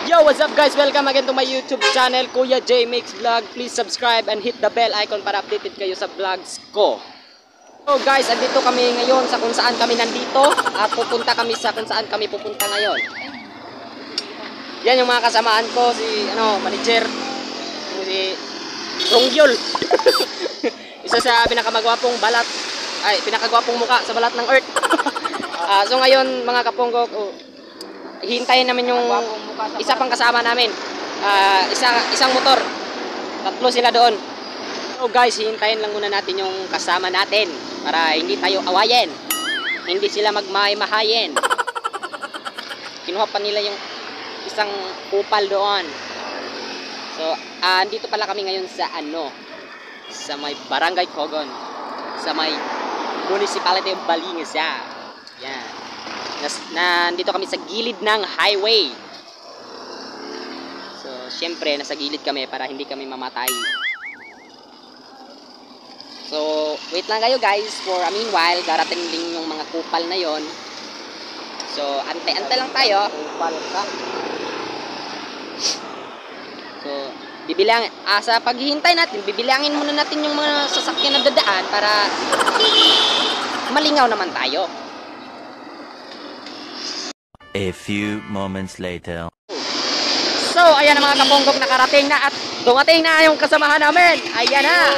Yo, what's up guys? Welcome again to my YouTube channel, Kuya J Makes Vlog. Please subscribe and hit the bell icon para updated kayo sa vlogs ko. So guys, andito kami ngayon sa kung saan kami nandito at pupunta kami sa kung saan kami pupunta ngayon. Yan yung mga kasamaan ko, si manager, si Rongyol. Isa sa pinakamagwapong balat, pinakagwapong muka sa balat ng earth. So ngayon mga kaponggok, hihintayin namin yung isa pang kasama namin. Isang motor. Tatlo sila doon. So guys, hihintayin lang muna natin yung kasama natin para hindi tayo awayin. Hindi sila magmahay-mahayin. Kinuha pa nila yung isang kupal doon. So, andito pala kami ngayon sa sa may Barangay Cogon. Sa may Municipality of Balingasa. Yan. Nandito kami sa gilid ng highway. So, syempre, nasa gilid kami para hindi kami mamatay. So, wait lang kayo guys. For a meanwhile, darating din yung mga kupal na yon. So, ante-ante lang tayo. Kupal ka. So, sa paghihintay natin, bibilangin muna natin yung mga sasakyan na dadaan para malingaw naman tayo. A few moments later. So, ayan ang mga kaponggok, nakarating na at dumating na yung kasamahan namin. Ayan na.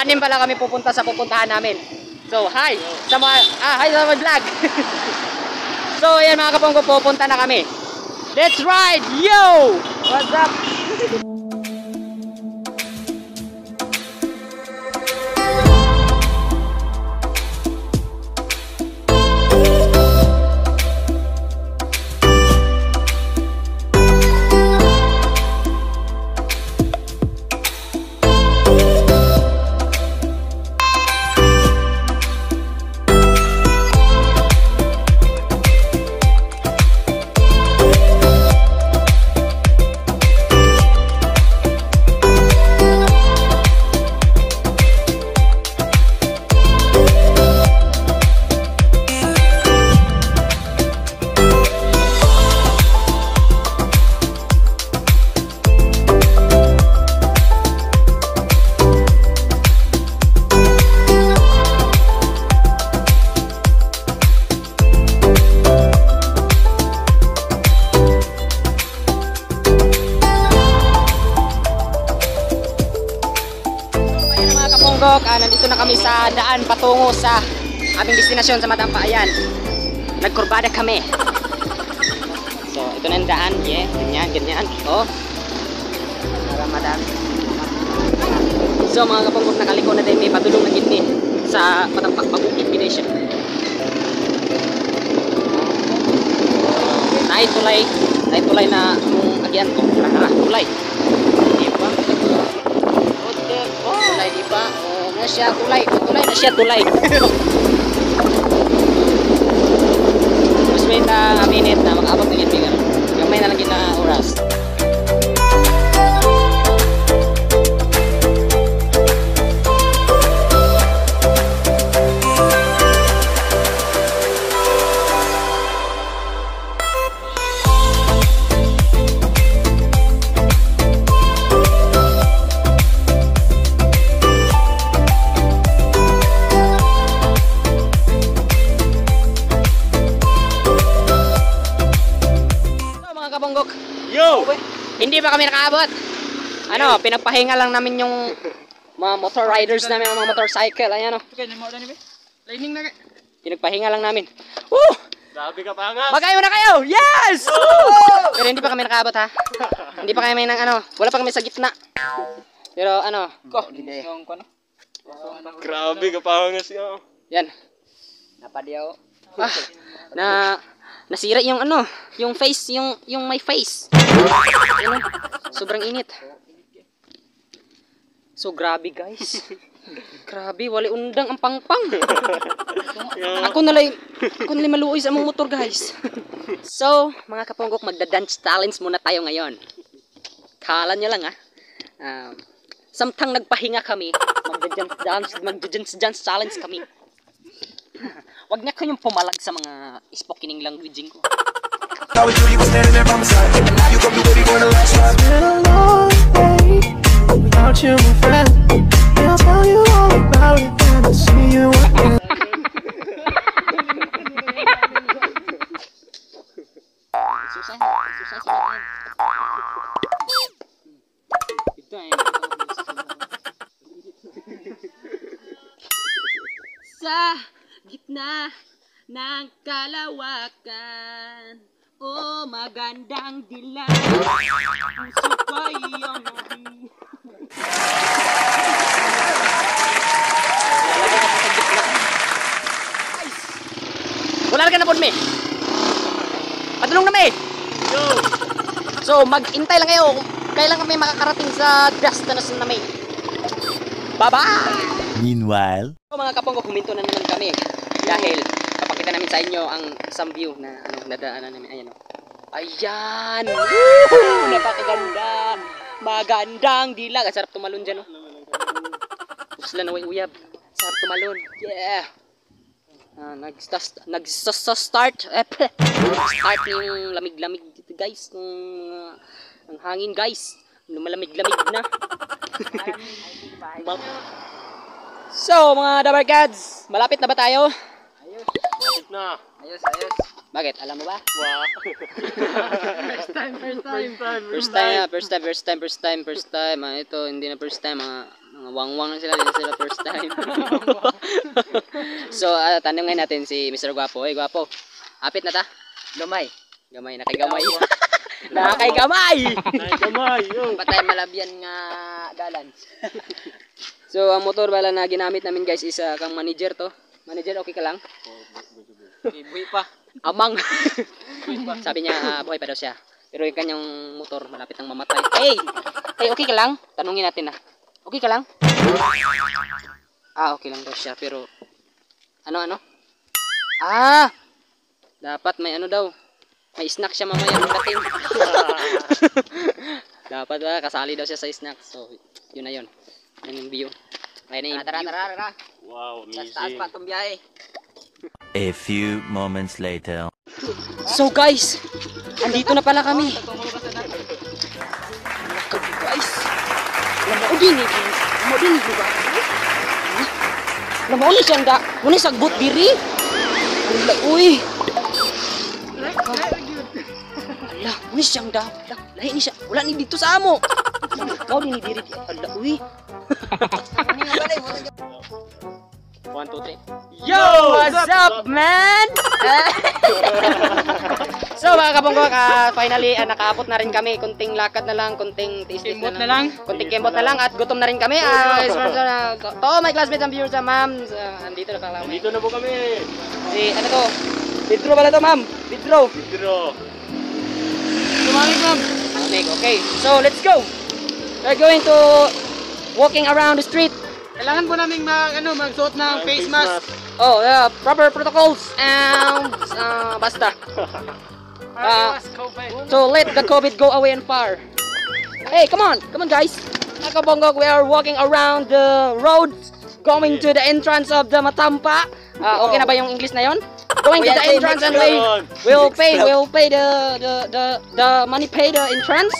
Anim pala kami pupunta sa pupuntahan namin. So, hi sa mga vlog. So, ayan mga kaponggok, pupunta na kami. Let's ride! Yo! What's up? Nandito na kami sa daan patungo sa aming destinasyon sa Madampa. Ayan, nagkurbada kami. So ito na yung daan. Yeah, ganyan. Oh, para madami. So mga kaponggok, nakaliko na din, may padulong na gitni sa Madampa Pag-ukit Bidation. Naitulay na yung agyan ko. Tulay. Diba? Tulay, diba? Tulay na siya. Mas may na minute na makaabot ng yan. Gamay na lang yun na oras. Yo! Hindi pa kami nakaabot. Pinagpahinga lang namin yung mga motor riders namin, mga motorcycle. Ayan Pinagpahinga lang namin. Woo! Grabe ka pa nga. Magayo na kayo! Yes! Pero hindi pa kami nakaabot ha. Hindi pa kami wala pa kami sa gitna. Pero Grabe ka pa nga siya. Yan. Napadiyaw. Nasira yung yung face, yung my face. Sobrang init. So grabe guys. Grabe, wala undang ang pangpang. Ako nalay maluoy sa among motor guys. So, mga kaponggok, magda-dance challenge muna tayo ngayon. Kala nyo lang samtang nagpahinga kami, magda-dance challenge kami. Wag na kayong pumalag sa mga spokening languaging ko. How we do, you was standing there by my side. Now you come to baby, going to last ride. It's been a long day without you, my friend. And I'll tell you all about it when I see you again. Sa gitna ng kalawakan, oh magandang dilag, puso ko iyong nabi. Wala ka na po, me. Padulong na, me. So, mag-intay lang kayo. Kailan kami makakarating sa destination na, me. Bye-bye! Meanwhile, So, mga kaponggo, huminto na naman kami. Dahil, papakita namin sa inyo ang isang view na nadaanan namin. Ayan, o. Ayan! Woo! Napakaganda! Magandang dilag. Ang sarap tumalon dyan, o. Sila na uyab. Sarap tumalon. Yeah! Nag-start yung lamig-lamig dito, guys. Ang hangin, guys. Lumalamig-lamig na. So, mga Dabarkads, malapit na ba tayo? Malapit na. Ayos. Bakit? Alam mo ba? Wow. First time. Ito, hindi na first time. Mga wangwang na sila. Hindi na sila first time. So, tanongin natin si Mr. Guapo. Hey, Guapo. Hapit na ta? Gamay. Nakaigamay. Nakaigamay! Kamay, yo. Patay malabyan nga dalan. So, ang motor bala na ginamit namin, guys, is kang manager to. Manager, okay ka lang? Buhi pa. Amang. Sabi niya, buhay pa daw siya. Pero yung kanyang motor, malapit nang mamatay. Hey, okay ka lang? Tanungin natin na. Okay ka lang? Okay lang daw siya. Pero, ano? Dapat may ano daw. May snack siya mamaya ng dating. Dapat ba, kasali daw siya sa snack. So, yun na yun. Yan yung view. Kaya na yung view. Tara. Wow, Taas amazing. pa itong biyahe. a few moments later. So guys, andito na pala kami. Guys, lamao din eh. Ba? Lamao ni siyang da. Muna sagbot diri. Uy. Ala, muna siyang da. Lahi ni siya. Wala ni dito sa amo. Kau din ni diri. Ala, uy. 1, 2, 3. Yo! What's up, man? So mga kabonggok, finally nakaabot na rin kami. Kunting lakad na lang, kunting tiis-tiis na lang. Kunting kembot na lang at gutom na rin kami. To my classmates and viewers, ma'am. Andito na pala kami. Dito na po kami. Si, ano to? Bidro pala to, ma'am. Bidro. Tumamig, ma'am. Okay, so let's go. We're going to walking around the street. Kailangan po namin magsuot ng face mask. Oh, yeah, proper protocols and basta. So let the COVID go away and far. Hey, come on guys. Nakabonggok, we are walking around the road going to the entrance of the Matampa. Okay na ba yung English na yon? Going to the entrance and we'll pay the money pay the entrance.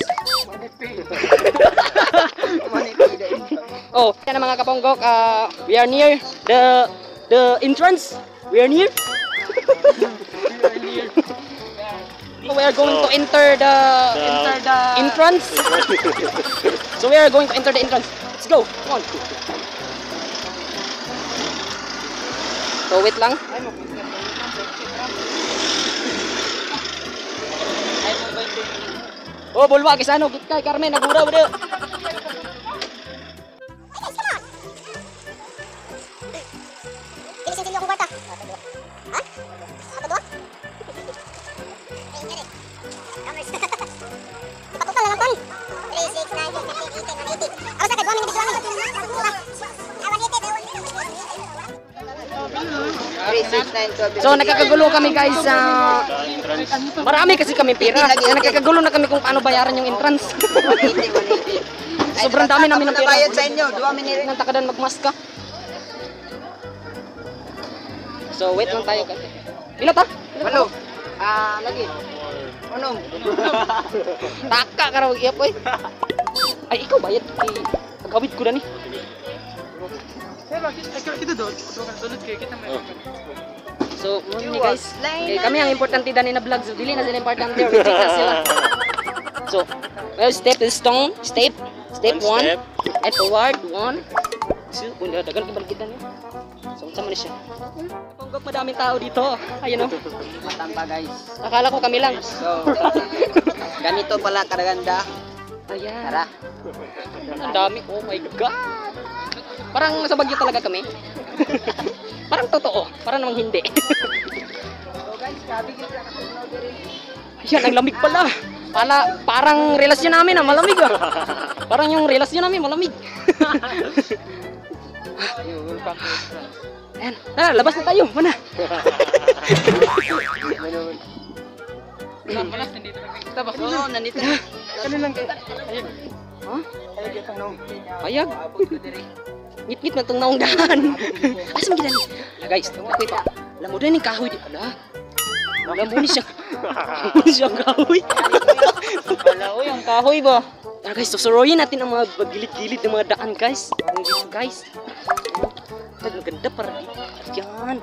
Oh, yan mga kaponggok, we are near the entrance. We are near. We are going to enter the entrance. So we are going to enter the entrance. Let's go. Come on. So wait lang. Oh, bulwa kisano kay Carmen nagura ba? So nakakagulo kami guys. Marami kasi kami pera. Nakakagulo na kami kung paano bayaran yung entrance. Sobrang dami namin ng pera. Bayad sa inyo, 2 minutes. Nang takadan magmaska. So wait lang tayo kasi. Ilan ta? 8. Lagi. Unong. Taka ka raw iyap oy. Ay ikaw bayad kay kagawid ko na ni. Kita doon. Tulad kayo. Kita may. So, muna guys. Kami ang importante dani na vlog. So, dili na sila importante. Reject na sila. So, well, step 1. Step 1. And forward. 1. 2. Kung dagan kibalik kita niya. So, sama na siya. Panggap madaming tao dito. Ayun o. Matampa guys. Akala ko kami lang. So, ganito pala karaganda. Ayan. Tara. Ang dami. Oh my God. Parang sa Bagyo talaga kami. Parang totoo. Parang namang hindi. So guys, sabi kita Ayan, ang lamig pala. Parang relasyon namin malamig ah. Parang yung relasyon namin malamig. Ayan, labas na tayo. Mana? Oo, nandito na. Kano lang kayo? Ha? Ay, kitang nung. Payag. Ngit-ngit na itong naunggahan. Asa mo gilan? Guys, ako'y pa. Alam mo din yung kahoy di pala. Alam mo ni siya. Alam mo ni siya ang kahoy. Wala, uy, ang kahoy ba? Tara guys, susuroyin natin ang mga gilid-gilid ng mga daan guys. Ang dito guys. Ang ganda para dito. Ayan.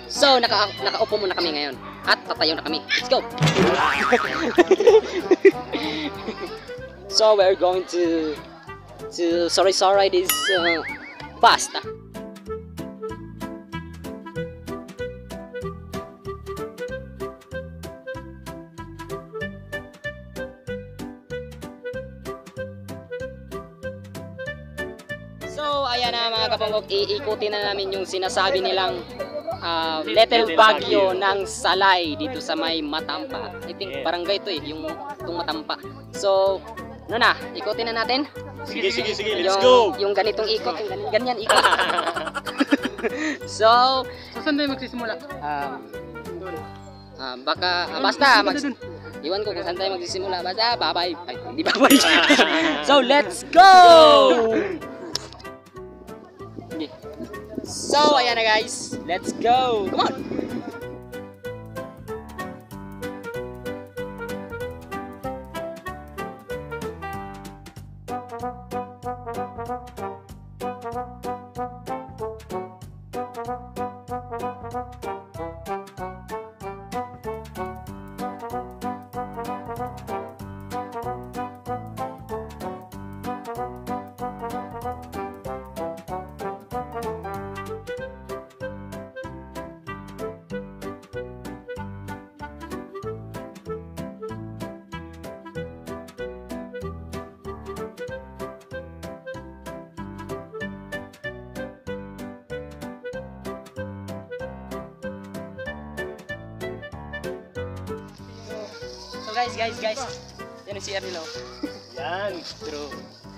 So, nakaupo muna kami ngayon. At tatayo na kami. Let's go! So, we're going to sorry this pasta. So, ayan na mga kapanggok, iikutin na namin yung sinasabi nilang Little Baguio ng Salay dito sa may Matampa. I think barangay ito yung itong Matampa. So, ano na, ikutin na natin. Sige, let's go! Yung ganitong ikot, yung ganyan ikot. So, Saan tayo magsisimula? basta, iwan ko kung saan tayo magsisimula. Basta, bye-bye. Ay, hindi bye-bye. So, let's go! So, ayan na guys. Let's go! Come on! So guys. Yan ang CR nila. Yan, true.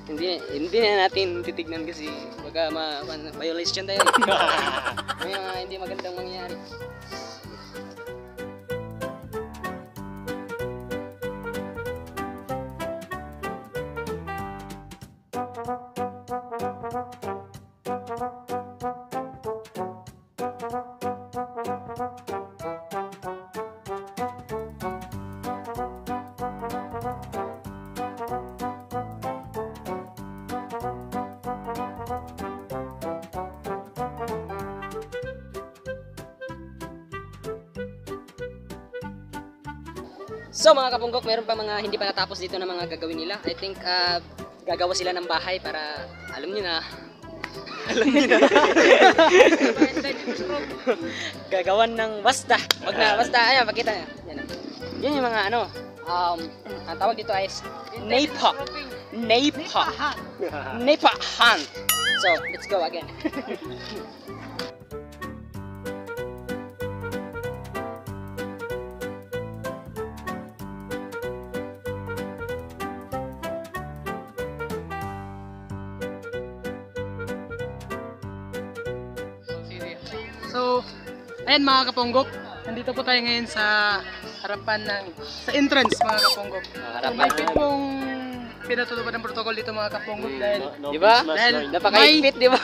Hindi na natin titignan kasi baka violation tayo. May mga hindi magandang mangyayari. So mga kapunggok, meron pa mga hindi pa natapos dito na mga gagawin nila. I think gagawa sila ng bahay para alam niyo na. Gagawan ng basta. Wag na basta. Ayan, pakita niya. Yan yung mga ano. Ang tawag dito ay Napa hunt. So, let's go again. So, ayan mga kaponggok, nandito po tayo ngayon sa harapan sa entrance mga kaponggok. Mahigpit pong pinatutupad ng protocol dito mga kaponggok dahil Di ba? Napaka-higpit, di ba?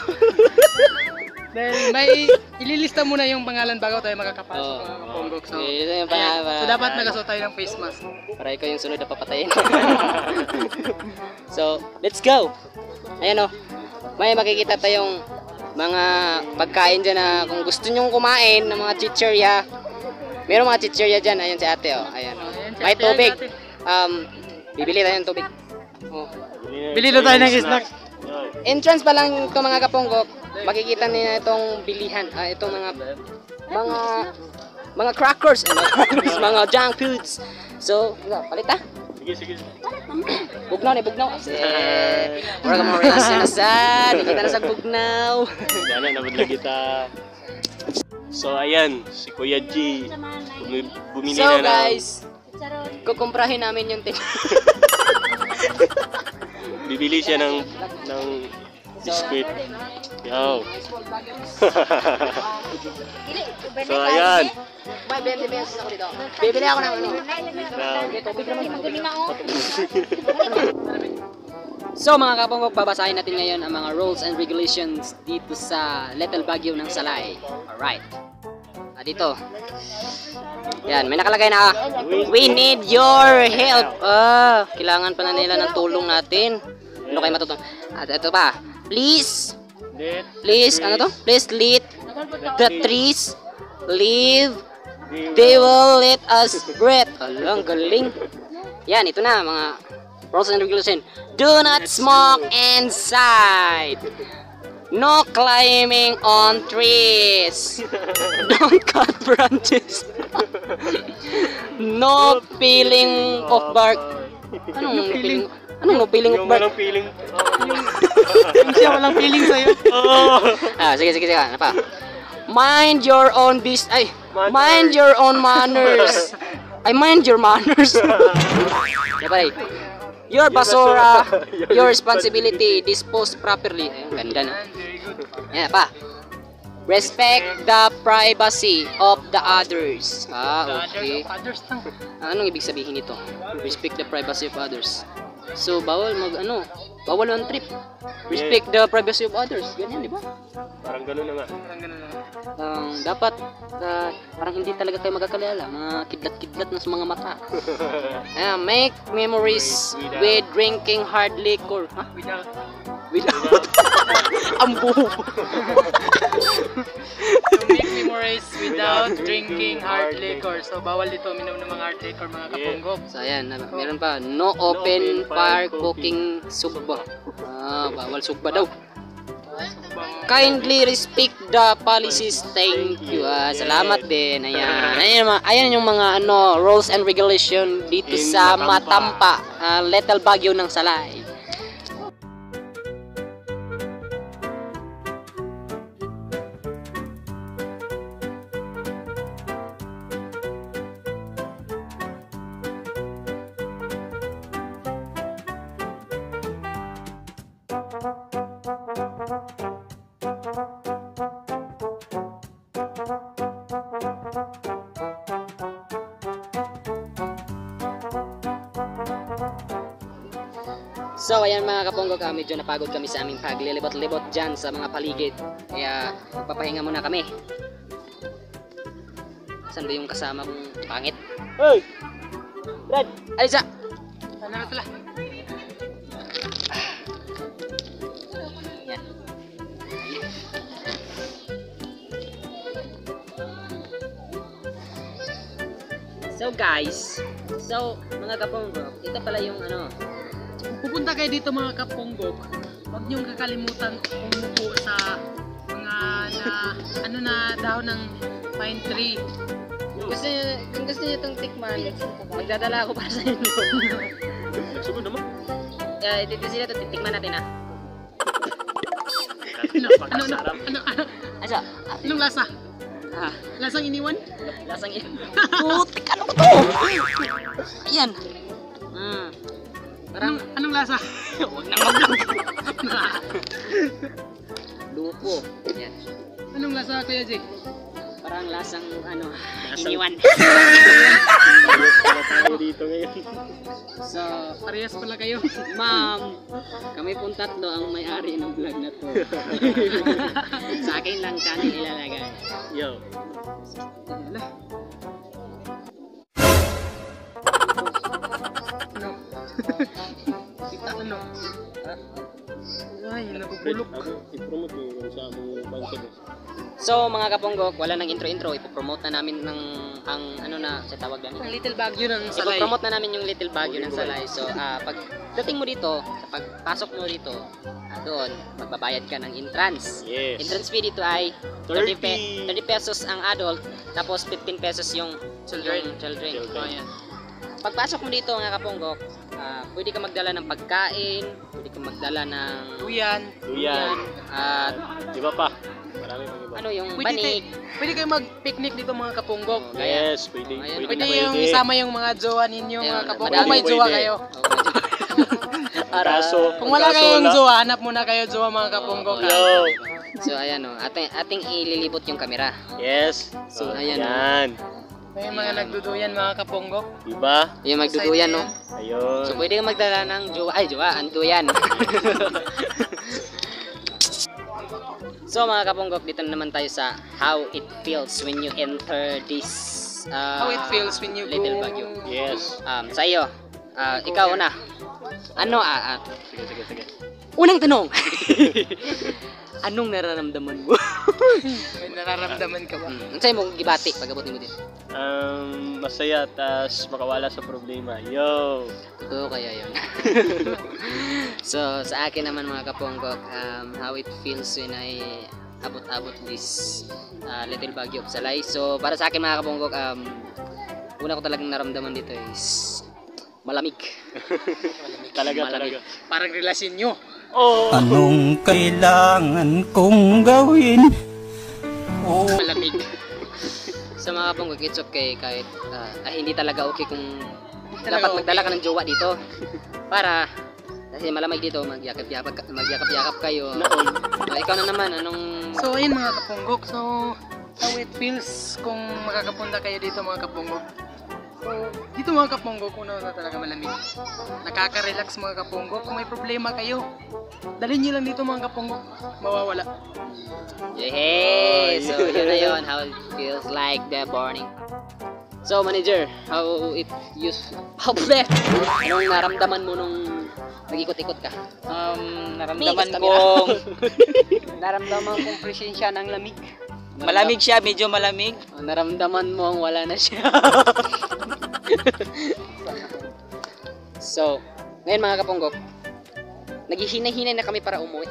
Dahil may ililista muna yung pangalan bago tayo makakapasok Oo. mga kaponggok. So, Okay, yung so dapat nagasuot tayo ng face mask. para ikaw yung sunod na papatayin. So, let's go! Ayan o. May makikita tayong mga pagkain dyan na kung gusto nyong kumain ng mga chichirya. Merong mga chichirya dyan. Ayan si ate o. Ayan. Ayan si May ate, tubig. ate. Bibili tayo ng tubig. Oh. Bili na tayo ng snack. Entrance pa lang ito mga kaponggok. Makikita niyo itong bilihan. Itong mga crackers. Mga junk foods. So, palit ha? Sige. Bugnaw ni bugnaw. Ora ka mo rin sinasan. Nakita na sa bugnaw. Yan na, nabudla kita. So, ayan, si Kuya G. Bumili So na ng... guys, kukumprahin namin yung Bibili siya ng biskuit. Yo. So, ayan. May 20 pesos ako dito. Bibili ako ng ano. So mga kaponggok, babasahin natin ngayon ang mga rules and regulations dito sa Little Baguio ng Salay. Alright. Dito. Yan, may nakalagay na we need your help. Kailangan pala nila ng tulong natin. Ano kayo matutulong? At ito pa. Please, ano to? Please let the trees live. They will let us breathe. Alang galing. Yan, ito na mga rules and regulations. Do not smoke inside. No climbing on trees. Don't cut branches. No peeling of bark. Anong no peeling? Anong no peeling of bark? Walang feeling. Yung siya walang feeling sa'yo. Sige. Ano pa? Mind your own business. Ay, mind your own manners. I mind your manners. Dapat your basura, your responsibility, dispose properly. Ayun, ganda na. Yan pa. Respect the privacy of the others. Okay. Others lang. Anong ibig sabihin nito? Respect the privacy of others. So, bawal bawal on trip. Respect the privacy of others. Ganyan, di ba? Parang gano'n na nga. Dapat parang hindi talaga kayo magkakalala. Mga kidlat-kidlat na sa mga mata. Make memories with drinking hard liquor. Ha? Without. Ang buho. To make memories without drinking hard liquor. So bawal dito uminom ng mga hard liquor mga kaponggok. So ayan, meron pa. No open fire cooking sugba. Bawal sugba daw. Kindly respect the policies. Thank you. Salamat din. Ayan yung mga rules and regulation dito sa Matampa, Little Baguio ng Salay. So ayan mga kaponggok, medyo napagod kami sa aming paglilibot-libot dyan sa mga paligid. Kaya magpapahinga muna kami. Saan ba yung kasama kong pangit? Hey! Brad! Alisa! Ano na sila? Yan. So guys, mga kaponggok, ito pala yung Pupunta kayo dito mga kaponggok, huwag niyong kakalimutan umupo sa mga dahon ng pine tree. Kung gusto niyo itong tikman, magdadala ako para sa inyo. Nagsugod naman. Dito sila ito, titikman natin ha. Asa? Anong lasa? Lasang iniwan? Lasang putik, ano ko to? Ayan. Parang Anong lasa? huwag nang mag-vlog. Lupo. Ayan. Anong lasa Kuya Jay? Parang lasang iniwan. Wala tayo dito ngayon. So, Parehas pala kayo. ma'am, kami pong tatlo ang may-ari ng vlog na to. Sa akin lang channel ilalagay. Yo. Wala. Ano? Kita ano? Ay, nabubulok. Ako, i-promote mo kung saan mo bangkod. So, mga kaponggok, wala nang intro-intro. Ipopromote na namin ng ang ano na sa tawag lang. Ang little Baguio ng Salay. Ipopromote na namin yung Little Baguio ng Salay. So, pag dating mo dito, pagpasok mo dito, doon, magbabayad ka ng entrance. Yes. Entrance fee dito ay 30 pesos ang adult, tapos 15 pesos yung children. Children. Ayan. Pagpasok mo dito mga kaponggok, pwede ka magdala ng pagkain, pwede ka magdala ng Tuyan. Duyan. at Iba pa. Marami pang iba. ano yung Pwede, banig. pwede kayo mag-picnic dito mga kapunggok. Yes, pwede. Oh, ayan. Pwede yung isama yung mga jowa ninyo mga Ayun, kapunggok. madami May jowa pwede. kayo. Kaso, Kung wala kaso kayong wala. jowa, hanap muna kayo jowa mga kapunggok. Yo. So ayan o, ating ililibot yung kamera. Yes. So, ayan. Yan. May mga nagduduyan mga kapunggok. Diba? Yung magduduyan no. Ayun. So pwede kang magdala ng jowa, anduyan. So mga kapunggok, dito na naman tayo sa how it feels when you enter this How it feels when you Little go. Baguio. Yes. Sa iyo, ikaw una. Ano Sige. unang tanong. Anong nararamdaman mo? May nararamdaman ka ba? Ang sa'yo mong gibati pag-abutin mo din. Masaya tas makawala sa problema. Yo. Totoo kaya yun. So, sa akin naman mga kaponggok, how it feels when I abot-abot this Little Baguio of Salay. So, para sa akin mga kaponggok, una ko talagang naramdaman dito is malamig. Talaga. Parang relasyon nyo. Oh. Anong kailangan kong gawin? Malamig. Sa mga kaponggok, it's okay kahit hindi talaga okay kung dapat magdala ka ng jowa dito. Para kasi malamig dito, magyakap-yakap kayo. Ikaw na naman, anong So ayun mga kapunggok, so how it feels kung makakapunta kayo dito mga kapunggok. So dito mga kapunggok, una na talaga malamig. Nakaka-relax mga kapunggok. Kung may problema kayo, dalhin nyo lang dito mga kapunggok, mawawala. Yehey! So, yun na yun. How it feels like the morning. So, manager, how it used... How bleh! Anong naramdaman mo nung nag-ikot-ikot ka? Naramdaman kong presensya ng lamig. Malamig siya, medyo malamig. Naramdaman mo ang wala na siya. So, ngayon mga kaponggok, naghihinay-hinay na kami para umuwi.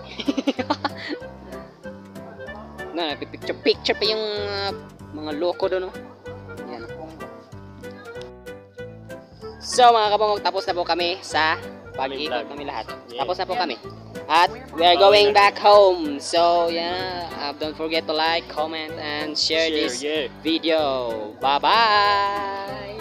Picture pa yung mga loko doon, no? Yan. So, mga kaponggok, tapos na po kami sa pag-ikot kami lahat. Yeah. Tapos na po kami. At we are going back home. So, don't forget to like, comment, and share this Yeah. video. Bye-bye!